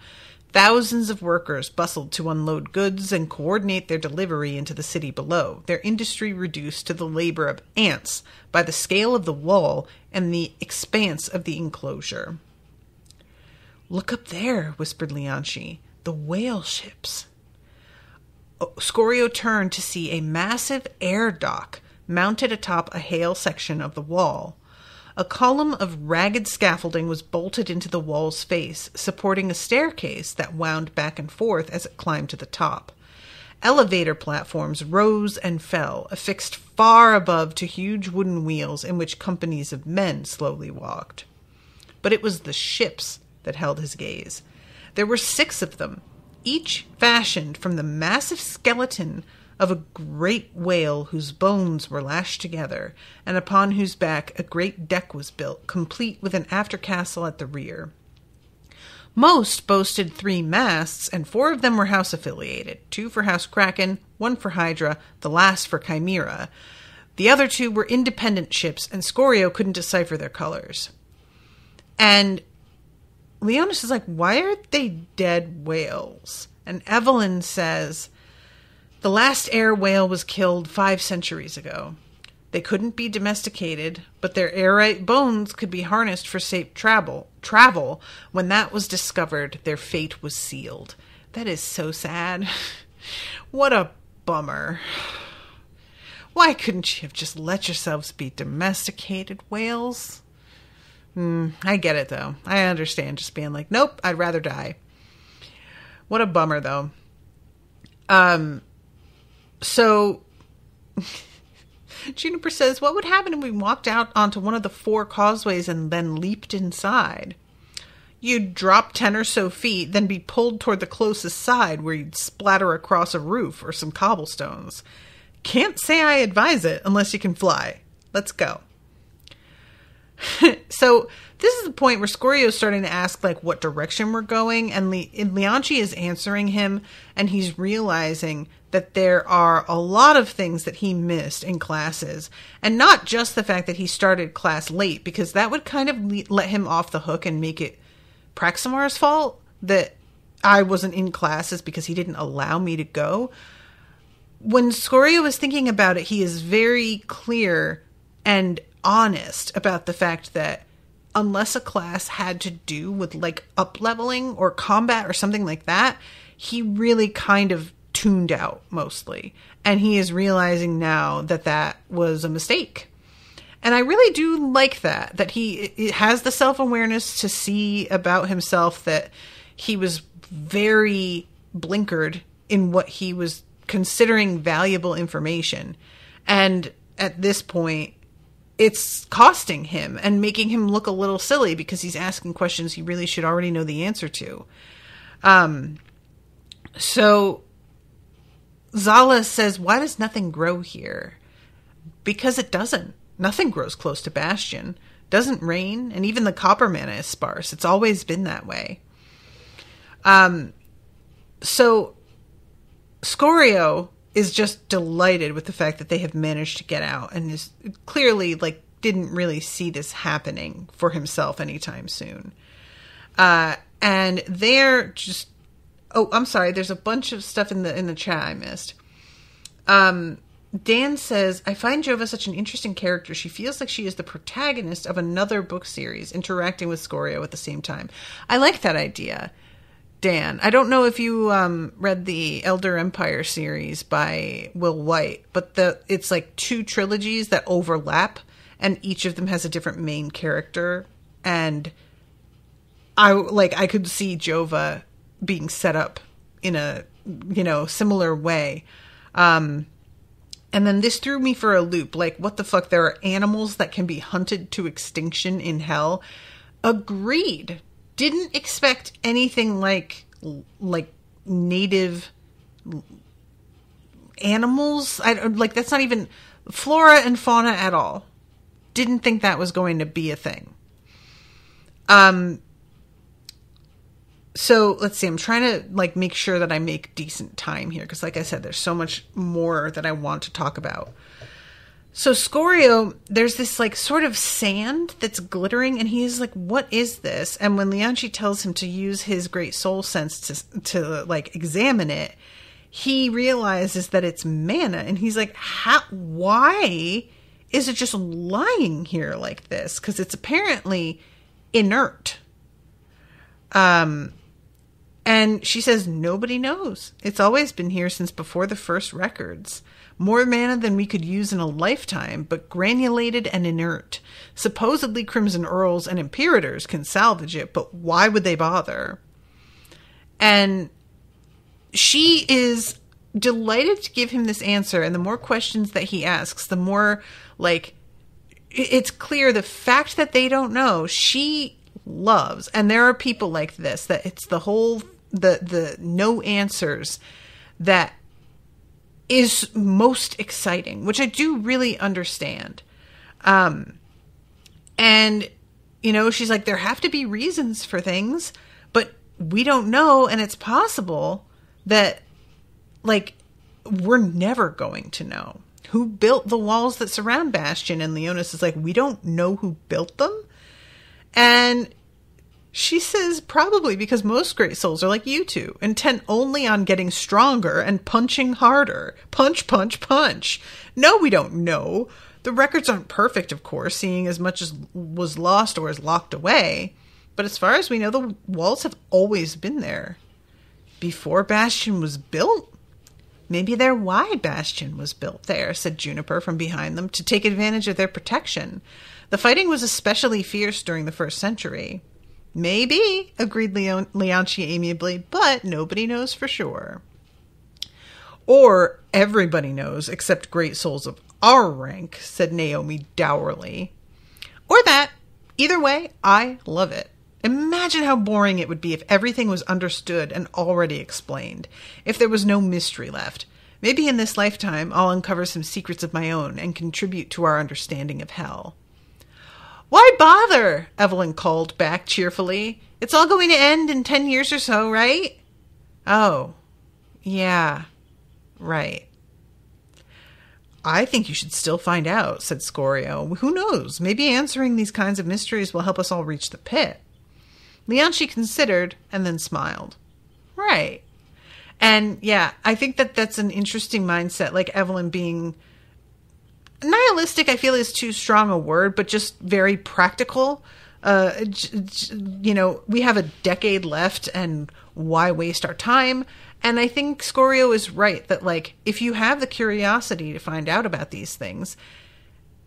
Thousands of workers bustled to unload goods and coordinate their delivery into the city below, their industry reduced to the labor of ants by the scale of the wall and the expanse of the enclosure. "Look up there," whispered Lianchi. "The whale ships." Scorio turned to see a massive air dock mounted atop a hale section of the wall. A column of ragged scaffolding was bolted into the wall's face, supporting a staircase that wound back and forth as it climbed to the top. Elevator platforms rose and fell, affixed far above to huge wooden wheels in which companies of men slowly walked. But it was the ships that held his gaze. There were 6 of them, each fashioned from the massive skeleton of a great whale whose bones were lashed together, and upon whose back a great deck was built, complete with an after-castle at the rear. Most boasted 3 masts, and 4 of them were house-affiliated, 2 for House Kraken, 1 for Hydra, the last for Chimera. The other 2 were independent ships, and Scorio couldn't decipher their colors. And Leonis is like, "Why are they dead whales?" And Evelyn says, "The last air whale was killed 5 centuries ago. They couldn't be domesticated, but their airite bones could be harnessed for safe travel. When that was discovered, their fate was sealed." That is so sad. What a bummer. Why couldn't you have just let yourselves be domesticated whales? I get it, though. I understand just being like, nope, I'd rather die. What a bummer, though. So Juniper says, "What would happen if we walked out onto one of the 4 causeways and then leaped inside?" "You'd drop 10 or so feet, then be pulled toward the closest side where you'd splatter across a roof or some cobblestones. Can't say I advise it unless you can fly. Let's go." So this is the point where Scorio is starting to ask, like, what direction we're going, and Lianchi is answering him, and he's realizing that there are a lot of things that he missed in classes, and not just the fact that he started class late, because that would kind of let him off the hook and make it Praximar's fault that I wasn't in classes because he didn't allow me to go. When Scorio is thinking about it, he is very clear and honest about the fact that unless a class had to do with like up-leveling or combat or something like that, he really kind of tuned out mostly. And he is realizing now that that was a mistake. And I really do like that he has the self-awareness to see about himself that he was very blinkered in what he was considering valuable information. And at this point, it's costing him and making him look a little silly because he's asking questions he really should already know the answer to. So Zala says, "Why does nothing grow here?" Because it doesn't. Nothing grows close to Bastion. Doesn't rain, and even the copper mana is sparse. It's always been that way. So Scorio is just delighted with the fact that they have managed to get out, and is clearly like didn't really see this happening for himself anytime soon. And they're just, I'm sorry, there's a bunch of stuff in the chat I missed. Dan says, "I find Jova such an interesting character. She feels like she is the protagonist of another book series, interacting with Scorio at the same time." I like that idea, Dan. I don't know if you read the Elder Empire series by Will White, but it's like 2 trilogies that overlap, and each of them has a different main character. And I could see Jova being set up in a, similar way. And then this threw me for a loop. Like, what the fuck? There are animals that can be hunted to extinction in hell. Agreed. Didn't expect anything like native animals. Like, that's not even flora and fauna at all. Didn't think that was going to be a thing. So let's see, I'm trying to like make sure that I make decent time here. Cause like I said, there's so much more that I want to talk about. So Scorio, there's this like sort of sand that's glittering and he's like, what is this? And when Lianchi tells him to use his great soul sense to like examine it, he realizes that it's mana. And he's like, why is it just lying here like this? Cause it's apparently inert. And she says, nobody knows. It's always been here since before the first records. More mana than we could use in a lifetime, but granulated and inert. Supposedly Crimson Earls and Imperators can salvage it, but why would they bother? And she is delighted to give him this answer, and the more questions that he asks, the more, like, it's clear the fact that they don't know, she loves. And there are people like this, that it's the whole, the no answers that is most exciting, which I do really understand. And, you know, she's like, there have to be reasons for things, but we don't know. And it's possible that, like, we're never going to know who built the walls that surround Bastion. And Leonis is like, we don't know who built them. And she says probably because most great souls are like you two, intent only on getting stronger and punching harder. Punch, punch, punch. No, we don't know. The records aren't perfect, of course, seeing as much as was lost or is locked away. But as far as we know, the walls have always been there. Before Bastion was built? Maybe they're why Bastion was built there, said Juniper from behind them, to take advantage of their protection. The fighting was especially fierce during the first century. Maybe, agreed Lianchi amiably, but nobody knows for sure. Or everybody knows except great souls of our rank, said Naomi dourly. Or that. Either way, I love it. Imagine how boring it would be if everything was understood and already explained. If there was no mystery left. Maybe in this lifetime I'll uncover some secrets of my own and contribute to our understanding of hell. Why bother? Evelyn called back cheerfully. It's all going to end in 10 years or so, right? Oh, yeah, right. I think you should still find out, said Scorio. Who knows? Maybe answering these kinds of mysteries will help us all reach the pit. Lianchi considered and then smiled. Right. And yeah, I think that that's an interesting mindset, like Evelyn being nihilistic, I feel is too strong a word, but just very practical. You know, we have a decade left and why waste our time? And I think Scorio is right that, like, if you have the curiosity to find out about these things,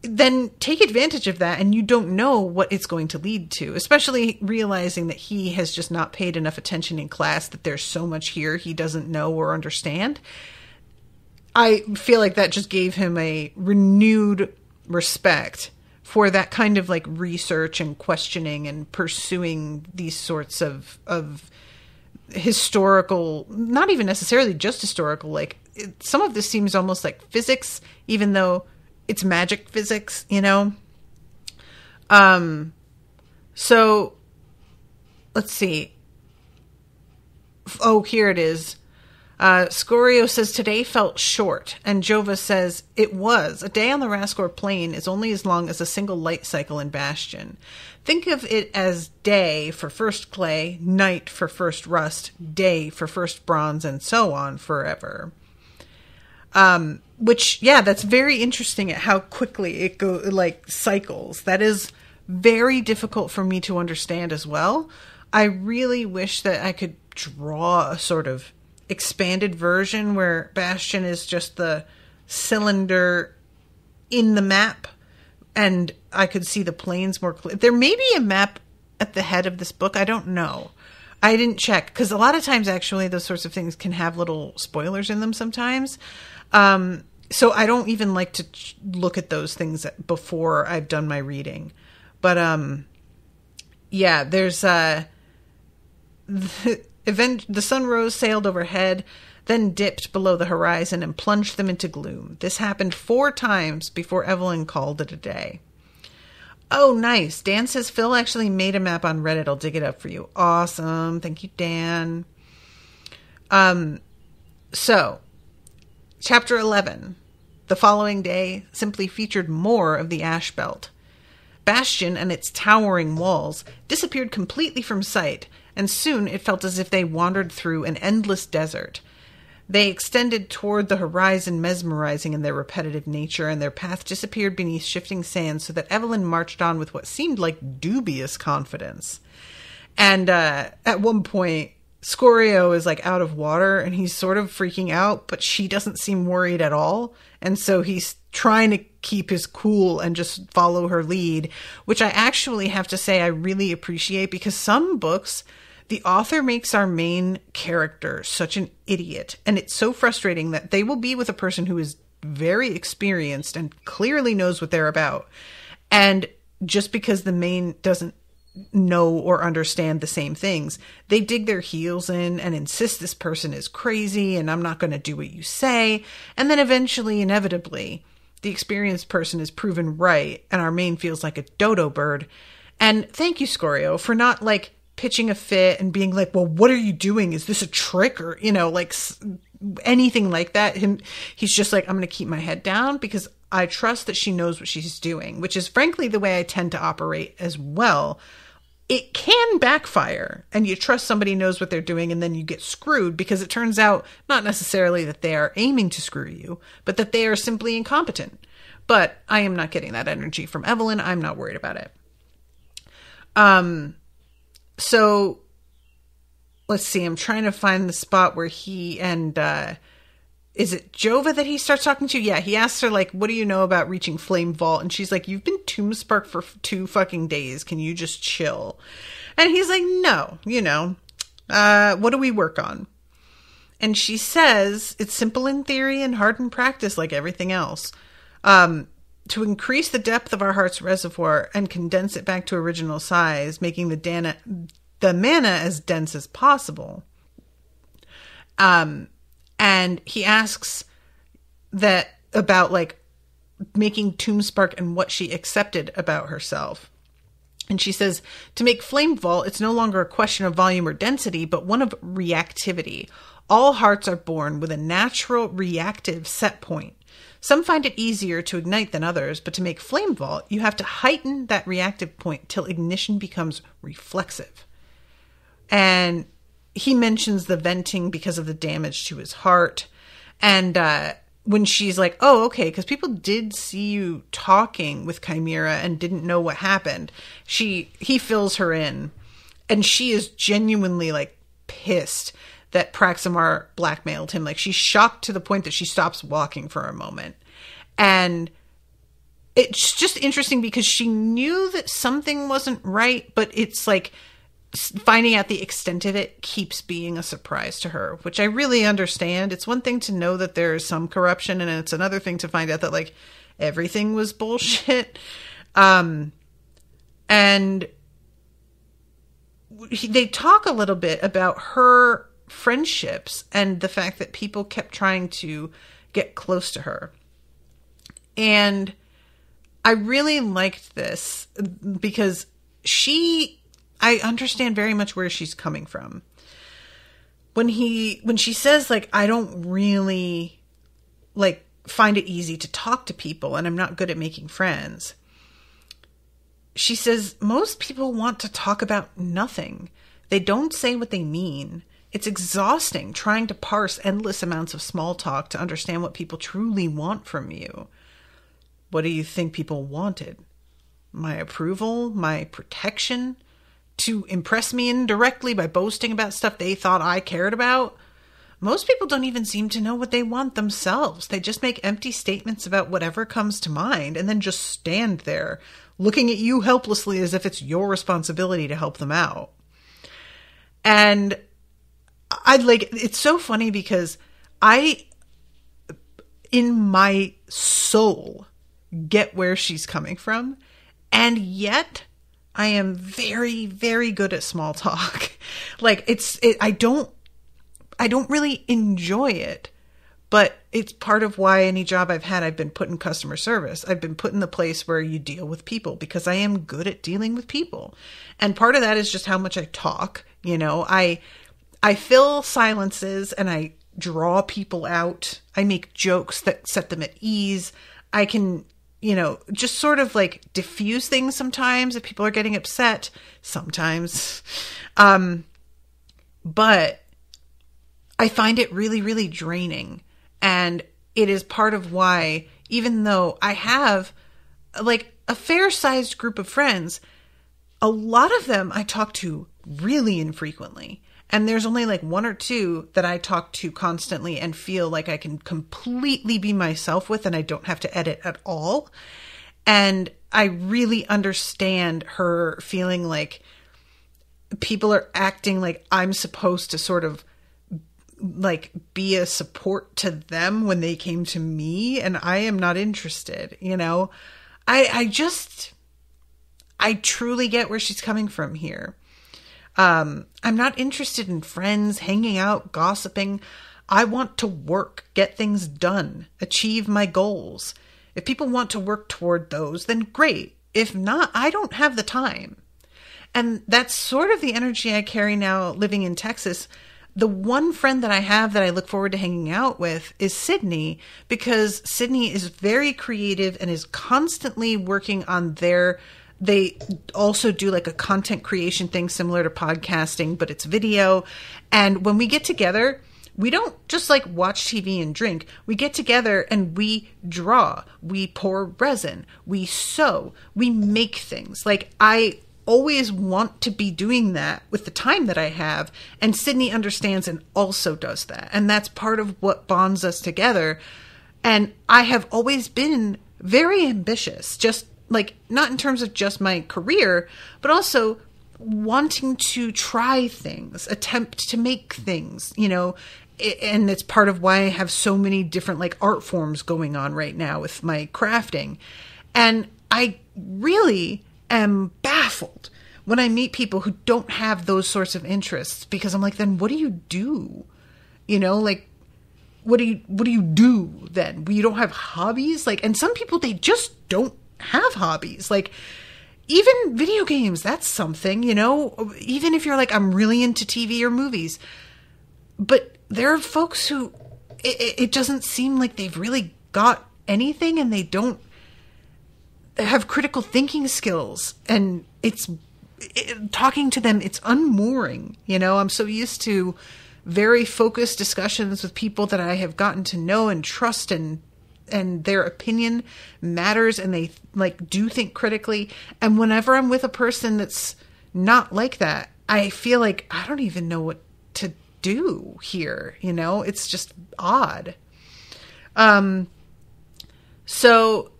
then take advantage of that, and you don't know what it's going to lead to, especially realizing that he has just not paid enough attention in class, that there's so much here he doesn't know or understand. I feel like that just gave him a renewed respect for that kind of like research and questioning and pursuing these sorts of historical, not even necessarily just historical, like some of this seems almost like physics, even though it's magic physics, you know? So let's see. Oh, here it is. Scorio says today felt short, and Jova says it was. A day on the Rascor plain is only as long as a single light cycle in Bastion. Think of it as day for first clay, night for first rust, day for first bronze, and so on forever. Which, yeah, that's very interesting at how quickly it cycles. That is very difficult for me to understand as well. I really wish that I could draw a sort of expanded version where Bastion is just the cylinder in the map and I could see the planes more clear. There may be a map at the head of this book. I don't know. I didn't check because a lot of times actually those sorts of things can have little spoilers in them sometimes. So I don't even like to look at those things before I've done my reading. But yeah, there's the sun rose, sailed overhead. then dipped below the horizon and plunged them into gloom. This happened 4 times before Evelyn called it a day. Oh, nice. Dan says Phil actually made a map on Reddit. I'll dig it up for you. Awesome. Thank you, Dan. So, chapter 11. The following day simply featured more of the ash belt. Bastion and its towering walls disappeared completely from sight, and soon it felt as if they wandered through an endless desert. They extended toward the horizon, mesmerizing in their repetitive nature, and their path disappeared beneath shifting sand so that Evelyn marched on with what seemed like dubious confidence. And at one point, Scorio is like out of water and he's sort of freaking out, but she doesn't seem worried at all. And so he's trying to keep his cool and just follow her lead, which I actually have to say I really appreciate, because some books, the author makes our main character such an idiot. And it's so frustrating that they will be with a person who is very experienced and clearly knows what they're about. And just because the main doesn't know or understand the same things, they dig their heels in and insist this person is crazy and I'm not going to do what you say. And then eventually, inevitably, the experienced person is proven right and our main feels like a dodo bird. And thank you, Scorio, for not like pitching a fit and being like, well, what are you doing? Is this a trick? Or, you know, like anything like that. He's just like, I'm going to keep my head down because I trust that she knows what she's doing, which is frankly the way I tend to operate as well. It can backfire and you trust somebody knows what they're doing and then you get screwed because it turns out not necessarily that they are aiming to screw you, but that they are simply incompetent. But I am not getting that energy from Evelyn. I'm not worried about it. So let's see. I'm trying to find the spot where he and, is it Jova that he starts talking to? Yeah, he asks her, like, what do you know about reaching Flame Vault? And she's like, you've been Tombspark for 2 fucking days. Can you just chill? And he's like, no, you know, what do we work on? And she says, it's simple in theory and hard in practice like everything else. To increase the depth of our heart's reservoir and condense it back to original size, making the mana as dense as possible. And he asks that about like making Tombspark and what she accepted about herself. And she says, to make Flame Vault, it's no longer a question of volume or density, but one of reactivity. All hearts are born with a natural reactive set point. Some find it easier to ignite than others, but to make Flame Vault, you have to heighten that reactive point till ignition becomes reflexive. And he mentions the venting because of the damage to his heart. And when she's like, oh, okay, because people did see you talking with Chimera and didn't know what happened. He fills her in. And she is genuinely like pissed that Praximar blackmailed him. Like she's shocked to the point that she stops walking for a moment. And it's just interesting because she knew that something wasn't right, but it's like finding out the extent of it keeps being a surprise to her, which I really understand. It's one thing to know that there is some corruption, and it's another thing to find out that like everything was bullshit. And they talk a little bit about her friendships and the fact that people kept trying to get close to her. And I really liked this because I understand very much where she's coming from. When she says like, I don't really like find it easy to talk to people and I'm not good at making friends. She says, most people want to talk about nothing. They don't say what they mean. It's exhausting trying to parse endless amounts of small talk to understand what people truly want from you. What do you think people wanted? My approval? My protection? To impress me indirectly by boasting about stuff they thought I cared about? Most people don't even seem to know what they want themselves. They just make empty statements about whatever comes to mind and then just stand there looking at you helplessly as if it's your responsibility to help them out. And it's so funny because I, in my soul, get where she's coming from. And yet I am very, very good at small talk. Like I don't really enjoy it. But it's part of why any job I've had, I've been put in customer service. I've been put in the place where you deal with people because I am good at dealing with people. And part of that is just how much I talk. You know, I fill silences and I draw people out. I make jokes that set them at ease. I can, you know, just sort of like diffuse things sometimes if people are getting upset. Sometimes. But I find it really, really draining. And it is part of why, even though I have like a fair-sized group of friends, a lot of them I talk to really infrequently. And there's only like one or two that I talk to constantly and feel like I can completely be myself with and I don't have to edit at all. And I really understand her feeling like people are acting like I'm supposed to sort of like be a support to them when they came to me, and I am not interested, you know. I truly get where she's coming from here. I'm not interested in friends, hanging out, gossiping. I want to work, get things done, achieve my goals. If people want to work toward those, then great. If not, I don't have the time. And that's sort of the energy I carry now living in Texas. The one friend that I have that I look forward to hanging out with is Sydney, because Sydney is very creative and is constantly working on they also do like a content creation thing similar to podcasting, but it's video. And when we get together, we don't just like watch TV and drink. We get together and we draw, we pour resin, we sew, we make things. Like I always want to be doing that with the time that I have. And Sydney understands and also does that. And that's part of what bonds us together. And I have always been very ambitious, just like not in terms of just my career, but also wanting to try things, attempt to make things, you know. And it's part of why I have so many different like art forms going on right now with my crafting. And I really am baffled when I meet people who don't have those sorts of interests, because I'm like, then what do you do? You know, like, what do you do then? You don't have hobbies? Like, and some people, they just don't have hobbies. Like, even video games, that's something, you know, even if you're like, I'm really into TV or movies. But there are folks who it doesn't seem like they've really got anything, and they don't have critical thinking skills, and talking to them, it's unmooring. You know, I'm so used to very focused discussions with people that I have gotten to know and trust, and their opinion matters, and they like do think critically. And whenever I'm with a person that's not like that, I feel like I don't even know what to do here. You know, it's just odd. So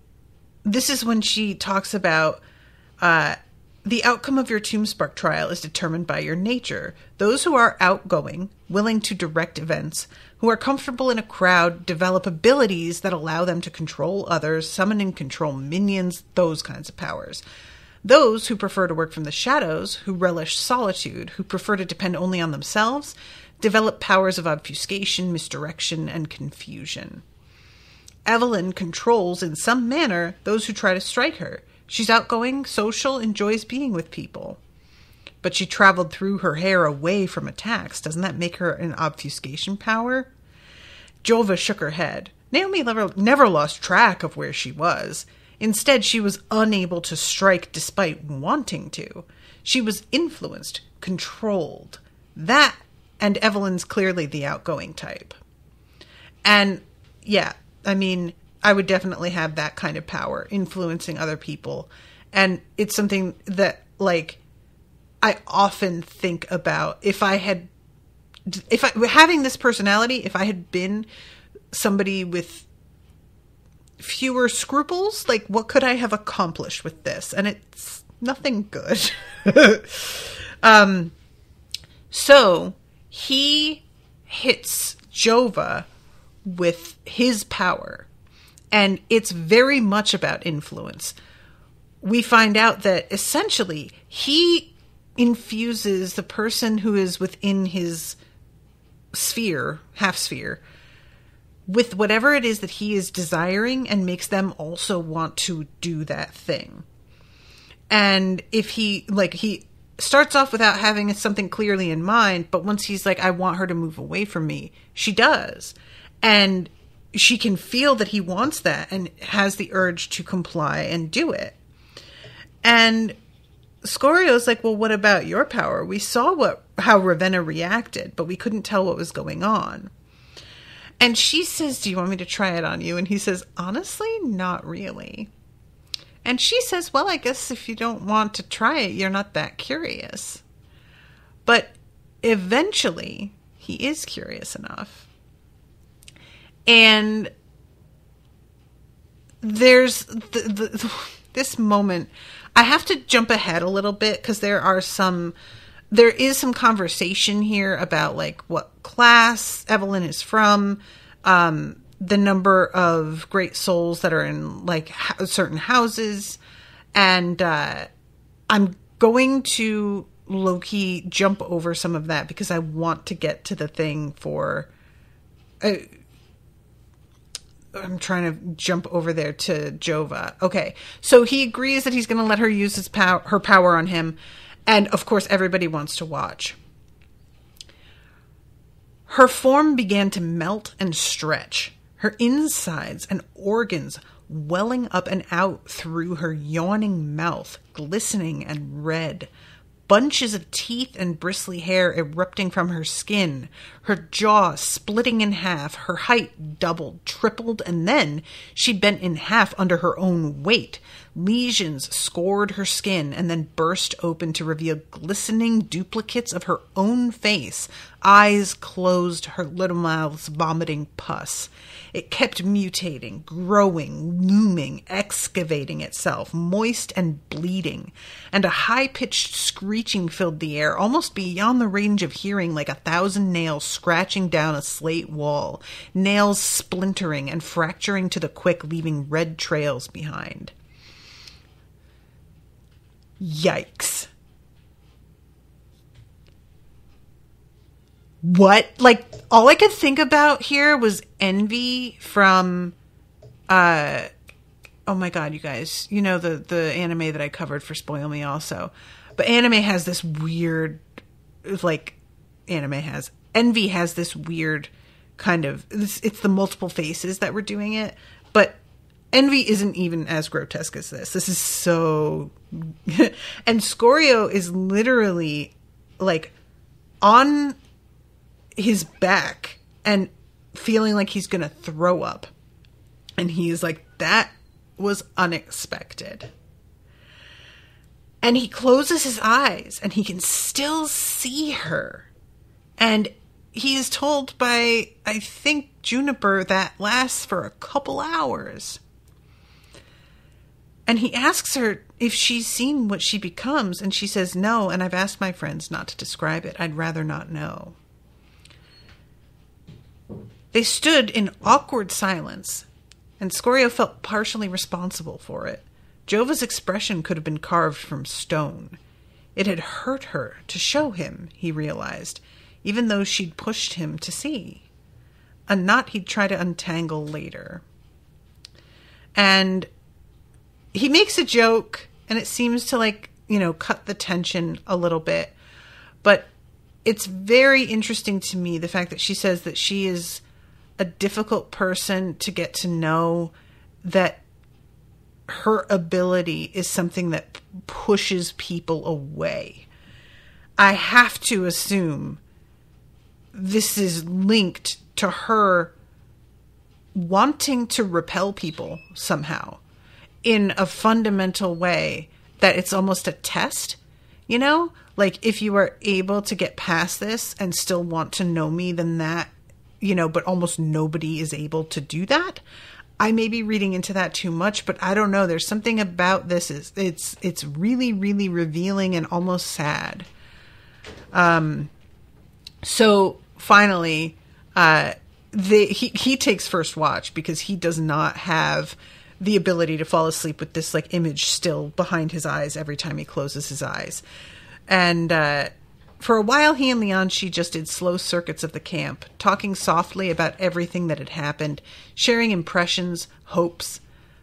this is when she talks about the outcome of your Tombspark trial is determined by your nature. Those who are outgoing, willing to direct events, who are comfortable in a crowd, develop abilities that allow them to control others, summon and control minions, those kinds of powers. Those who prefer to work from the shadows, who relish solitude, who prefer to depend only on themselves, develop powers of obfuscation, misdirection, and confusion. Evelyn controls, in some manner, those who try to strike her. She's outgoing, social, enjoys being with people. But she traveled through her hair away from attacks. Doesn't that make her an obfuscation power? Jova shook her head. Naomi never lost track of where she was. Instead, she was unable to strike despite wanting to. She was influenced, controlled. That, and Evelyn's clearly the outgoing type. And, yeah, I mean, I would definitely have that kind of power, influencing other people. And it's something that, like, I often think about. Having this personality, if I had been somebody with fewer scruples, like, what could I have accomplished with this? And it's nothing good. So he hits Jova with his power, and it's very much about influence. We find out that essentially he infuses the person who is within his sphere, half sphere, with whatever it is that he is desiring, and makes them also want to do that thing. And if he starts off without having something clearly in mind, but once he's like, I want her to move away from me, she does. And she can feel that he wants that and has the urge to comply and do it. And Scorio's like, well, what about your power? We saw how Ravenna reacted, but we couldn't tell what was going on. And she says, do you want me to try it on you? And he says, honestly, not really. And she says, well, I guess if you don't want to try it, you're not that curious. But eventually, he is curious enough. And there's this moment. I have to jump ahead a little bit because there is some conversation here about like what class Evelyn is from, the number of great souls that are in like certain houses. And I'm going to low-key jump over some of that because I want to get to the thing for... I'm trying to jump over there to Jova. Okay, so he agrees that he's going to let her use her power on him. And, of course, everybody wants to watch. Her form began to melt and stretch, her insides and organs welling up and out through her yawning mouth, glistening and red. Bunches of teeth and bristly hair erupting from her skin, her jaw splitting in half, her height doubled, tripled, and then she bent in half under her own weight. Lesions scored her skin and then burst open to reveal glistening duplicates of her own face, eyes closed, her little mouths vomiting pus. It kept mutating, growing, looming, excavating itself, moist and bleeding, and a high-pitched screeching filled the air, almost beyond the range of hearing, like 1,000 nails scratching down a slate wall, nails splintering and fracturing to the quick, leaving red trails behind. Yikes. What? Like, all I could think about here was Envy from, oh my god, you guys, you know, the anime that I covered for Spoil Me also. But Envy has this weird kind of, it's the multiple faces that were doing it, but Envy isn't even as grotesque as this. This is so, and Scorio is literally like on his back and feeling like he's gonna throw up, and he's like, that was unexpected. And he closes his eyes and he can still see her, and he is told by, I think, Juniper that lasts for a couple hours. And he asks her if she's seen what she becomes, and she says no, and I've asked my friends not to describe it. I'd rather not know. They stood in awkward silence, and Scorio felt partially responsible for it. Jova's expression could have been carved from stone. It had hurt her to show him, he realized, even though she'd pushed him to see. A knot he'd try to untangle later. And he makes a joke, and it seems to, like, you know, cut the tension a little bit. But it's very interesting to me, the fact that she says that she is a difficult person to get to know, that her ability is something that pushes people away. I have to assume this is linked to her wanting to repel people somehow in a fundamental way, that it's almost a test, you know? Like, if you are able to get past this and still want to know me, then that, you know, but almost nobody is able to do that. I may be reading into that too much, but I don't know. There's something about this. It's really, really revealing and almost sad. So finally, he takes first watch because he does not have the ability to fall asleep with this like image still behind his eyes every time he closes his eyes. And For a while, he and Lianxi just did slow circuits of the camp, talking softly about everything that had happened, sharing impressions, hopes.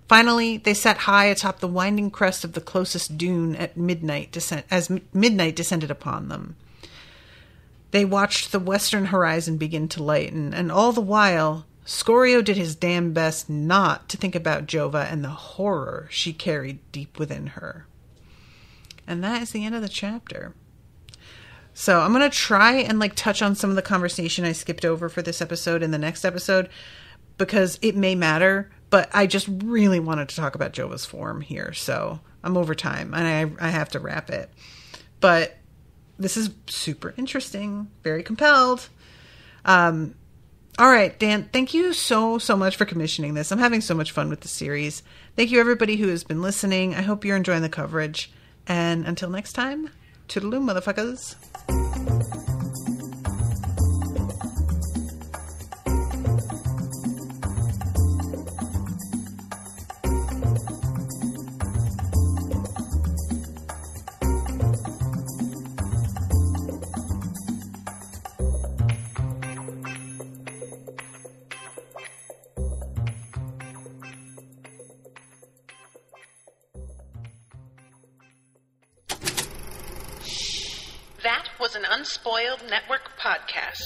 Finally, they sat high atop the winding crest of the closest dune at midnight as midnight descended upon them. They watched the western horizon begin to lighten, and all the while, Scorio did his damn best not to think about Jova and the horror she carried deep within her. And that is the end of the chapter. So I'm going to try and touch on some of the conversation I skipped over for this episode in the next episode, because it may matter, but I just really wanted to talk about Jova's form here. So I'm over time and I have to wrap it. But this is super interesting, very compelled. All right, Dan, thank you so much for commissioning this. I'm having so much fun with the series. Thank you, everybody who has been listening. I hope you're enjoying the coverage. And until next time, toodaloo, motherfuckers. That was an Unspoiled Network podcast.